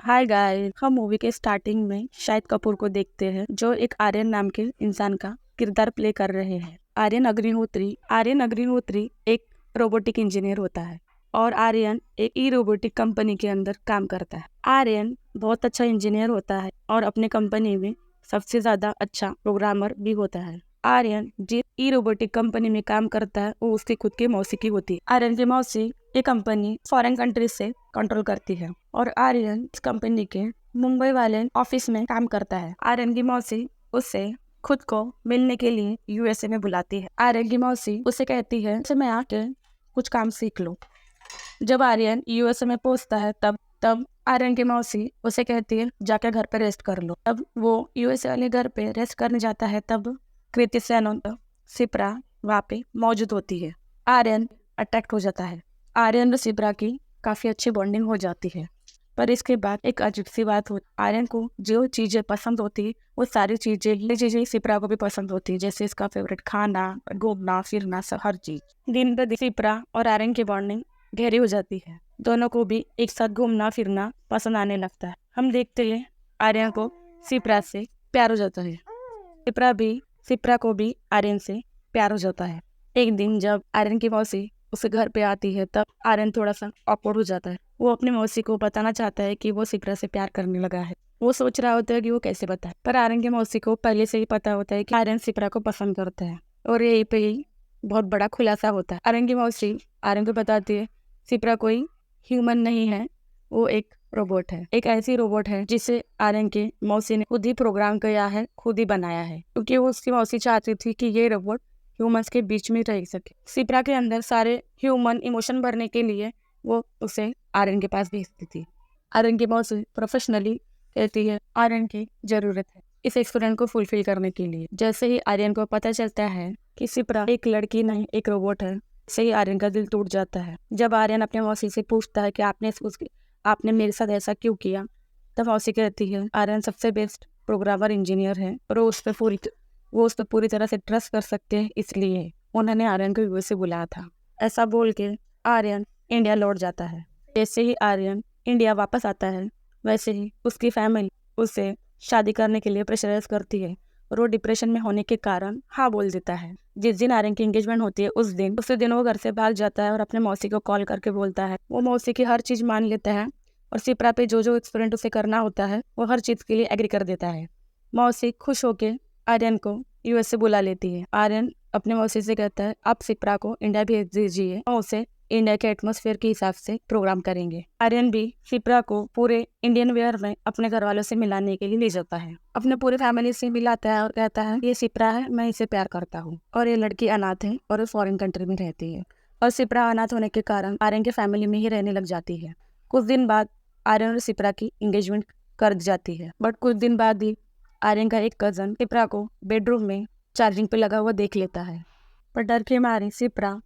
Hi guys, हम movie के starting में शाहिद कपूर को देखते हैं जो एक आर्यन नाम के इंसान का किरदार प्ले कर रहे हैं। आर्यन अग्निहोत्री एक रोबोटिक इंजीनियर होता है और आर्यन एक ई रोबोटिक कंपनी के अंदर काम करता है। आर्यन बहुत अच्छा इंजीनियर होता है और अपने कंपनी में सबसे ज्यादा अच्छा प्रोग्रामर भी होता है। आर्यन जिस ई रोबोटिक कंपनी में काम करता है वो उसकी खुद की मौसी की होती है। आर्यन की मौसी ये कंपनी फॉरेन कंट्री से कंट्रोल करती है और आर्यन इस कंपनी के मुंबई वाले ऑफिस में काम करता है। आर्यन की मौसी उसे खुद को मिलने के लिए यूएसए में बुलाती है। आर्यन की मौसी उसे कहती है मैं आके कुछ काम सीख लो। जब आर्यन यूएसए में पहुंचता है तब आर्यन की मौसी उसे कहती है जाके घर पे रेस्ट कर लो। तब वो यूएसए वाले घर पे रेस्ट करने जाता है तब कृति सेनन सिप्रा वहाँ पे मौजूद होती है। आर्यन अटैक्ट हो जाता है। आर्यन और सिप्रा की काफी अच्छी बॉन्डिंग हो जाती है, पर इसके बाद एक अजीब सी बात होती। आर्यन को जो चीजें पसंद होती वो सारी चीजें सिप्रा को भी पसंद होती है, जैसे इसका फेवरेट खाना, घूमना फिरना, सब हर चीज। दिन ब दिन सिप्रा और आर्यन की बॉन्डिंग गहरी हो जाती है। दोनों को भी एक साथ घूमना फिरना पसंद आने लगता है। हम देखते हैं आर्यन को सिप्रा से प्यार हो जाता है। सिप्रा को भी आर्यन से प्यार हो जाता है। एक दिन जब आर्यन की मौसी उसे घर पे आती है तब आर्यन थोड़ा सा ऑकवर्ड हो जाता है। वो अपनी मौसी को बताना चाहता है कि वो सिप्रा से प्यार करने लगा है। वो सोच रहा होता है कि वो कैसे बताए, पर आर्यन की मौसी को पहले से ही पता होता है कि आर्यन सिप्रा को पसंद करता है और यही पे ही बहुत बड़ा खुलासा होता है। आर्यन की मौसी आर्यन को बताती है सिप्रा कोई ह्यूमन नहीं है, वो एक रोबोट है। एक ऐसी रोबोट है जिसे आर्यन के मौसी ने खुद ही प्रोग्राम किया है, खुद ही बनाया है, क्योंकि वो उसकी मौसी चाहती थी कि ये रोबोट ह्यूमंस के बीच में रह सके। सिप्रा के अंदर सारे ह्यूमन इमोशन भरने के लिए वो उसे आर्यन के पास भेजती थी। आर्यन की मौसी प्रोफेशनली कहती है आर्यन की जरूरत है इस एक्सपेरिमेंट को फुलफिल करने के लिए। जैसे ही आर्यन को पता चलता है कि सिप्रा एक लड़की नहीं एक रोबोट है, से ही आर्यन का दिल टूट जाता है। जब आर्यन अपने मौसी से पूछता है कि आपने मेरे साथ ऐसा क्यों किया, तब मौसी कहती है आर्यन सबसे बेस्ट प्रोग्रामर इंजीनियर है और वो उस पर पूरी तरह से ट्रस्ट कर सकते हैं, इसलिए उन्होंने आर्यन को यूएसए बुलाया था। ऐसा बोल के आर्यन इंडिया लौट जाता है। जैसे ही आर्यन इंडिया वापस आता है वैसे ही उसकी फैमिली उसे शादी करने के लिए प्रेशराइज करती है और वो डिप्रेशन में होने के कारण हाँ बोल देता है। जिस दिन आर्यन की एंगेजमेंट होती है उसी दिन वो घर से भाग जाता है और अपने मौसी को कॉल करके बोलता है। वो मौसी की हर चीज मान लेता है और सिप्रा पे जो एक्सपेरिमेंट उसे करना होता है वो हर चीज के लिए एग्री कर देता है। मौसी खुश होके आर्यन को यूएसए बुला लेती है। आर्यन अपने मौसी से कहता है आप सिप्रा को इंडिया भेज दीजिए और उसे इंडिया के एटमॉस्फेयर के हिसाब से प्रोग्राम करेंगे। आर्यन भी सिप्रा को पूरे इंडियन वेयर में अपने घर वालों से मिलाने के लिए ले जाता है। अपने पूरे फैमिली से मिलाता है और कहता है ये सिप्रा है, मैं इसे प्यार करता हूँ और ये लड़की अनाथ है और फॉरेन कंट्री में रहती है। और सिप्रा अनाथ होने के कारण आर्यन के फैमिली में ही रहने लग जाती है। कुछ दिन बाद आर्यन और सिप्रा की एंगेजमेंट कर दी जाती है, बट कुछ दिन बाद ही आर्यन का एक कजन सिप्रा को बेडरूम में चार्जिंग पे लगा हुआ देख लेता है, पर डर के मारे सिप्रा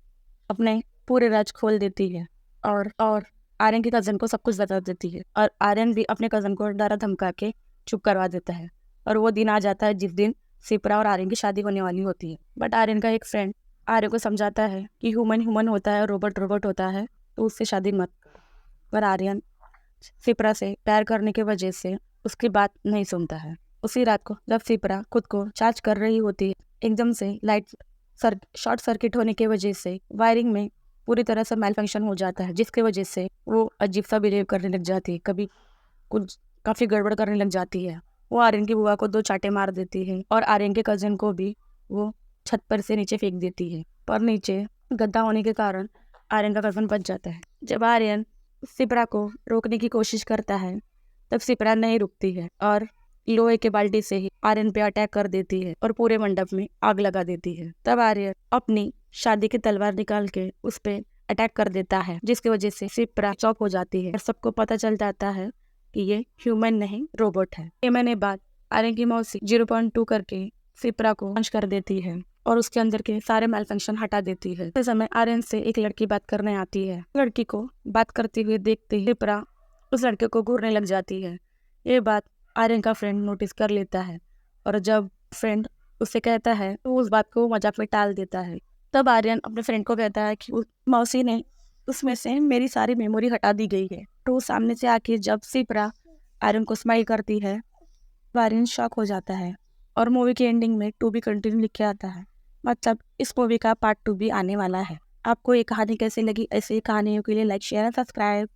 अपने पूरे राज खोल देती है और आर्यन के कजन को सब कुछ बता देती है और आर्यन भी अपने कजन को डरा धमका के चुप करवा देता है। और वो दिन आ जाता है जिस दिन सिप्रा और आर्यन की शादी होने वाली होती है। बट आर्यन का एक फ्रेंड आर्यन को समझाता है कि ह्यूमन होता है और रोबोट होता है, तो उससे शादी मत कर। पर आर्यन सिप्रा से प्यार करने की वजह से उसकी बात नहीं सुनता है। उसी रात को जब सिप्रा खुद को चार्ज कर रही होती है, एकदम से लाइट शॉर्ट सर्किट होने की वजह से वायरिंग में पूरी तरह से मेल फंक्शन हो जाता है, जिसकी वजह से वो अजीब सा बिहेव करने लग जाती है, कभी कुछ काफी गड़बड़ करने लग जाती है। वो आर्यन की बुआ को 2 चांटे मार देती है और आर्यन के कजन को भी वो छत पर से नीचे फेंक देती है, पर नीचे गड्ढा होने के कारण आर्यन का कजन बच जाता है। जब आर्यन सिप्रा को रोकने की कोशिश करता है तब सिप्रा नहीं रुकती है और लोहे के बाल्टी से ही आर्यन पे अटैक कर देती है और पूरे मंडप में आग लगा देती है। तब आर्यन अपनी शादी की तलवार निकाल के उस पे अटैक कर देता है, जिसकी वजह से सिप्रा चौक हो जाती है और सबको पता चल जाता है कि ये ह्यूमन नहीं रोबोट है। 6 महीने बाद आर्यन की मौसी 0.2 करके सिप्रा को लॉन्च कर देती है और उसके अंदर के सारे मेल फंक्शन हटा देती है। उस समय आर्यन से एक लड़की बात करने आती है। लड़की को बात करते हुए देखते ही सिप्रा उस लड़के को घूरने लग जाती है। ये बात आर्यन का फ्रेंड नोटिस कर लेता है और जब फ्रेंड उससे कहता है तो उस बात को मजाक में टाल देता है। तब आर्यन अपने फ्रेंड को कहता है कि मौसी ने उसमें से मेरी सारी मेमोरी हटा दी गई है। तो सामने से आके जब सिप्रा आर्यन को स्माइल करती है। आर्यन शॉक हो जाता है और मूवी की एंडिंग में टू बी कंटिन्यू लिख के आता है। मतलब इस मूवी का पार्ट 2 भी आने वाला है। आपको ये कहानी कैसी लगी? ऐसी कहानियों के लिए लाइक शेयर एंड सब्सक्राइब।